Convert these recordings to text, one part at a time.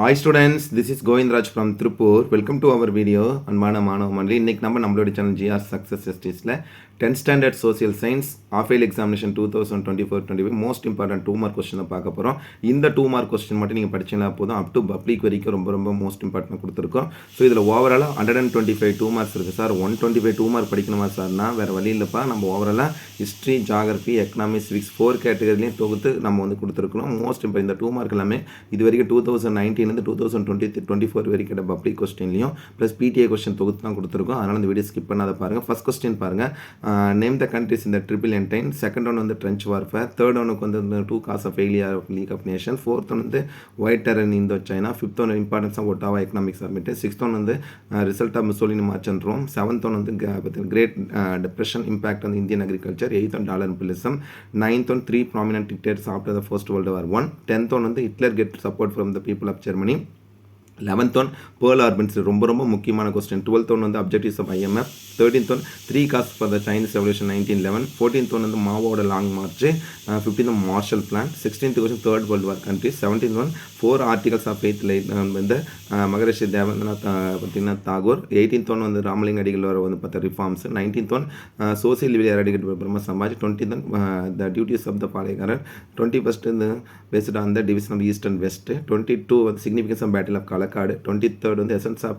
Hi students, this is Govindraj from Tripur. Welcome to our video அன்பான மாணவ மண்டலி. இன்னைக்கு நம்மளோட channel GR Success Justiceல 10th Standard Social Science Half-Yearly Examination 2024-25 most important 2 mark கொஸ்டினை பார்க்க போகிறோம். இந்த 2 மார்க் கொஸ்டின் மட்டும் நீங்கள் படிச்சீங்கன்னா போதும், அப் டு பப்ளிக் வரைக்கும் ரொம்ப மோஸ்ட் இம்பார்ட்டன்ட் கொடுத்துருக்கோம். ஸோ இதில் ஓவராலாக 125 2 மார்க்ஸ் இருக்குது சார். 125 2 மார்க் படிக்கணுமா சார்னா வேறு வழி இல்லைப்பா. நம்ம ஓவராலாக ஹிஸ்ட்ரி, ஜாகிரபி, எக்கனாமிக்ஸ், சிவிக்ஸ் 4 கேட்டகரிலையும் தொகுத்து நம்ம கொடுத்துருக்கோம். மோஸ்ட் இந்த 2 மார்க் எல்லாமே இது வரைக்கும் 2019 2024 வரைக்கும் பப்ளிக் கொஸ்டின்லையும் ப்ளஸ் பிடிஏ கொஸ்டின் தொகுத்து தான் கொடுத்துருக்கோம். அதனால் இந்த வீடியோ ஸ்கிப் பண்ணாத பாருங்கள். ஃபர்ஸ்ட் கொஸ்டின் பாருங்கள், நேம் த கண்ட்ரிஸ் இந்த triple entente. Second one trench warfare. Third ஒனுக்கு 2 cause of failure of League of Nation. Fourth one white terror in Indo China. Fifth one importance of Ottawa economic summit. Sixth one result of Mussolini march and Rome. Seventh one great depression impact on Indian agriculture. Eighth one dollar imperialism. Ninth one 3 prominent dictators after the First World War I. 10th one Hitler get support from the people of Germany. 11th one Pearl Harbours, ரொம்ப முக்கியமான question. 12th one objectives of IMF. 13th one 3 cause for the Chinese revolution 1911. 14th one மாவோட long march. 15th Marshall plan. 16th question third world war country. 17th one 4 articles of faith Maharishi Devendranath பார்த்தீங்கன்னா Tagore. 18th one Ramalinga Adigal வர பார்த்தா reforms. 19th one social evil eradicate பிரம்ம Samaj. 20th one the duties of the Palayakkarar. 21st based on the division of east and west. 22 significance of battle of Kalakad. 23rd essence of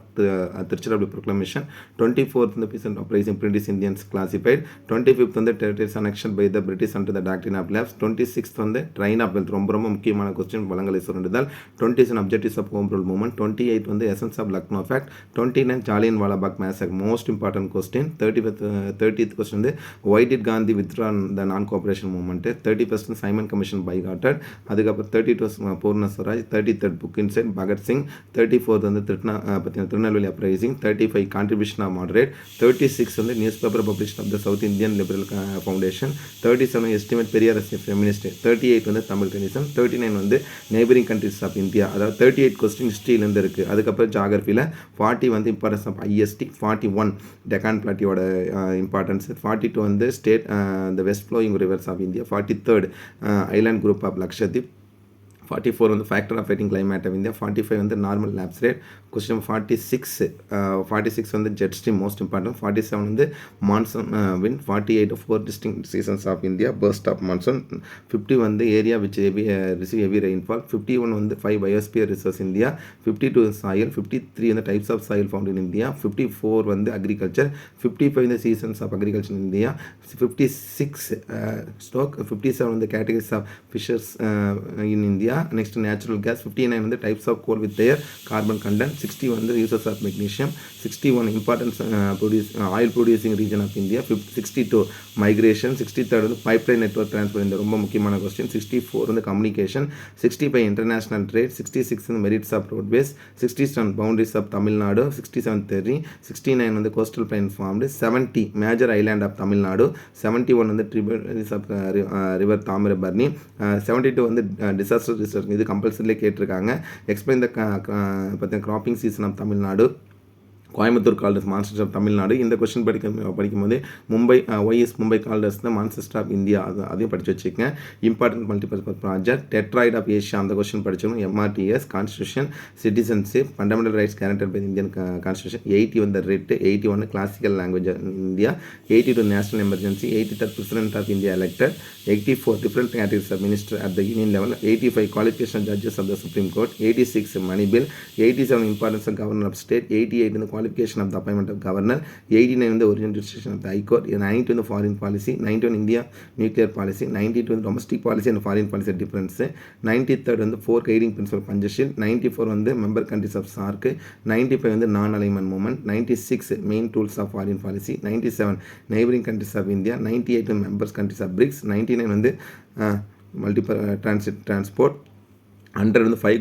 Tiruchirappalli proclamation. 24th peace and uprising British Indians classified. 25th territories annexation by the British under the doctrine of lapse. 26th drain of wealth, ரொம்ப முக்கியமான question, வளங்களை சுரண்டுதல். 27 objectives of home rule movement. 28 essence of Lucknow pact. 29 Jallianwala Walabagh மேசக், most important question. 30th question why did Gandhi withdraw த நான் cooperation movement. 31st Simon commission பைகாட்டட். அதுக்கப்புறம் 32 பூர்ண Swaraj. 33rd book inside Bhagat Singh. 34th Tirunelveli uprising. 35 contribution of moderate. 36 news paper பப்ளிஷன் of the south Indian liberal foundation. 37 estimate Periyar feminist. 38 Tamil கணிசம். 39 neighbouring countries of India. அதாவது 38 question ஹிஸ்ட்ரியிலேருந்து இருக்குது. அதுக்கப்புறம் ஜாகிரபியில் 40 importance of IST. 41 Deccan பிளாட்டியோட importance. 42 state the west flowing rivers of India. 43rd island group of Lakshadweep. 44 factor of fighting climate of India. 45 normal lapse rate. Question 46 jet stream, most important. 47 monsoon wind. 48 4 distinct seasons of India, first of monsoon. 50 area which receive heavy rainfall. 51 5 biosphere reserves India. 52 soil. 53 types of soil found in India. 54 agriculture. 55 seasons of agriculture in India. 56 stock. 57 categories of fishers in India. Next natural gas. 59 types of coal with their carbon content. 61 uses of magnesium. 61 importance oil producing region of India. 62 migration. 63rd pipeline network transfer, இந்த ரொம்ப முக்கியமான question. 64 communication. 65 international trade. 66 merits of roadways. 67 boundaries of Tamil Nadu. 67 theory. 69 coastal plain formed. 70 major island of Tamil Nadu. 71 tributaries of river Tamarabarni. 72 disaster இது கம்பல்சரிலே கேட்டிருக்காங்க. Explain the cropping season of Tamil Nadu. Coimbatore called as Manchester of Tamil Nadu. இந்த question படிக்கும்போது Mumbai YS Mumbai கால்டர்ஸ் தான் Manchester of India, அதையும் படித்து வச்சுக்கோங்க. Important multipurpose project. Detroit of Asia, அந்த கொஸ்டின் படிச்சோம். MRTS constitution. Citizenship. Fundamental rights guaranteed by Indian constitution. 80 writ. 81 classical language India. 82 national emergency. 83 president of India elected. 84 different categories of minister at the union level. 85 qualification judges of the supreme court. 86 money bill. 87 importance of governor of state. 88 qualification of the appointment of governor. 89 orientation of the high court. 90 foreign policy. 91 India nuclear policy. 92 domestic policy and foreign policy difference. 93rd 4 guiding principle Panchashil. 94 member countries of SAARC. 95 non-alignment movement. 96 main tools of foreign policy. 97 neighboring countries of India. 98 members countries of BRICS. 99 multiple transport. 105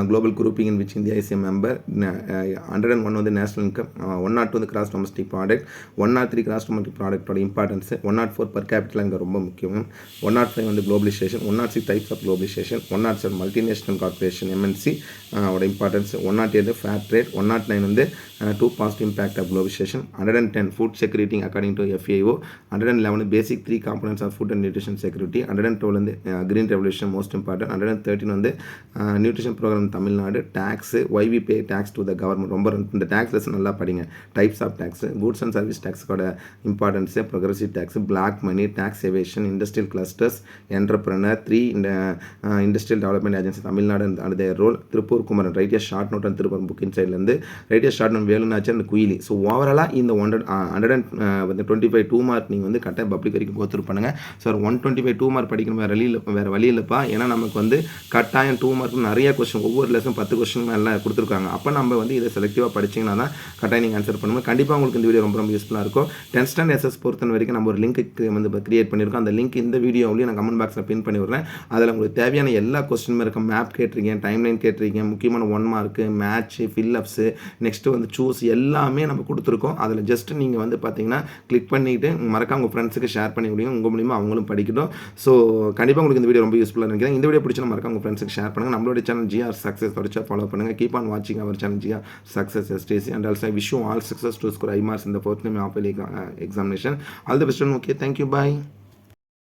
global grouping in which India is a member. 101 national income. 102 cross domestic product. 103 cross domestic product importance. 104 per capita இங்க ரொம்ப முக்கியம். 105 globalization. 106 types of globalization. 107 multinational corporation MNC ஓட importance. 108 fair trade. 109 two positive impact of globalization. 110 food security according to FAO. 111 basic 3 components of food and nutrition security. 112 green revolution most important. 113 nutrition program Tamil Nadu, tax, Y we pay takes to the government. ரொம்ப இந்த tax lesson நல்லா படிங்க. Types of tax, goods and service டேக்ஸோட importance, progressive tax, black money, tax evasion, industrial clusters, entrepreneur, 3 இந்த industrial development agency Tamil Nadu and there role, Tiruppur Kumaran, right a short note and Tiruppur புக்கின் சைட்லேருந்து right a short note Velunachiyar and Kuyili. So ஓவராலாக இந்த 125 2 mark நீங்கள் வந்து கரெக்டாக public வரைக்கும் கோத்துரு பண்ணுங்கள். Sir 125 2 mark படிக்கணும், வேறு வழி இல்லைப்பா. ஏன்னா நமக்கு வந்து கட்டாயம் 2 மார்க் நிறைய கொஸ்டின், ஒவ்வொரு லெசன் 10 கொஸ்டின் எல்லாம் கொடுத்துருக்காங்க. அப்போ நம்ம வந்து இதை செலக்டிவாக படிச்சிங்கன்னா தான் கட்டாயம் நீங்கள் ஆன்சர் பண்ணுவோம். கண்டிப்பாக உங்களுக்கு இந்த வீடியோ ரொம்ப ரொம்ப யூஸ்ஃபுல்லாக இருக்கும். 10th ஸ்டாண்டர்ட் எஸ்எஸ் பொறுத்த வரைக்கும் நம்ம ஒரு லிங்க் வந்து கிரியேட் பண்ணியிருக்கோம். அந்த லிங்க் இந்த வீடியோவிலையும் நான் கமெண்ட் பாக்ஸில் பின் பண்ணி விடுறேன். அதில் உங்களுக்கு தேவையான எல்லா கொஸ்டினுமே இருக்கும். மேப் கேட்டிருக்கேன், டைம்லைன் கேட்டிருக்கேன், முக்கியமான 1 மார்க்கு, மேட்ச்சு, ஃபில்லப்ஸு, நெக்ஸ்ட்டு வந்து சூஸ் எல்லாமே நம்ம கொடுத்துருக்கோம். அதில் ஜஸ்ட் நீங்கள் வந்து பார்த்தீங்கன்னா கிளிக் பண்ணிவிட்டு மறக்காம உங்கள் ஃப்ரெண்ட்ஸுக்கு ஷேர் பண்ணி விடுங்க. உங்கள் மூலிமா அவங்களும் படிக்கட்டும். ஸோ கண்டிப்பாக உங்களுக்கு இந்த வீடியோ ரொம்ப யூஸ்ஃபுல்லாக நினைக்கிறேன். இந்த வீடியோ பிடிச்சா மறக்காம உங்கள் ஃப்ரெண்ட்ஸுக்கு ஷேர் பண்ணுங்கள். நம்மளோட சேனல் ஜிஆர் சக்ஸஸ் தொடர்ச்சியாக ஃபாலோ பண்ணுங்கள். கீப் ஆன் வாட்சிங் our channel GR success STC and also I wish you all success to score high marks in the forthcoming half-yearly examination. All the best and okay, thank you, bye.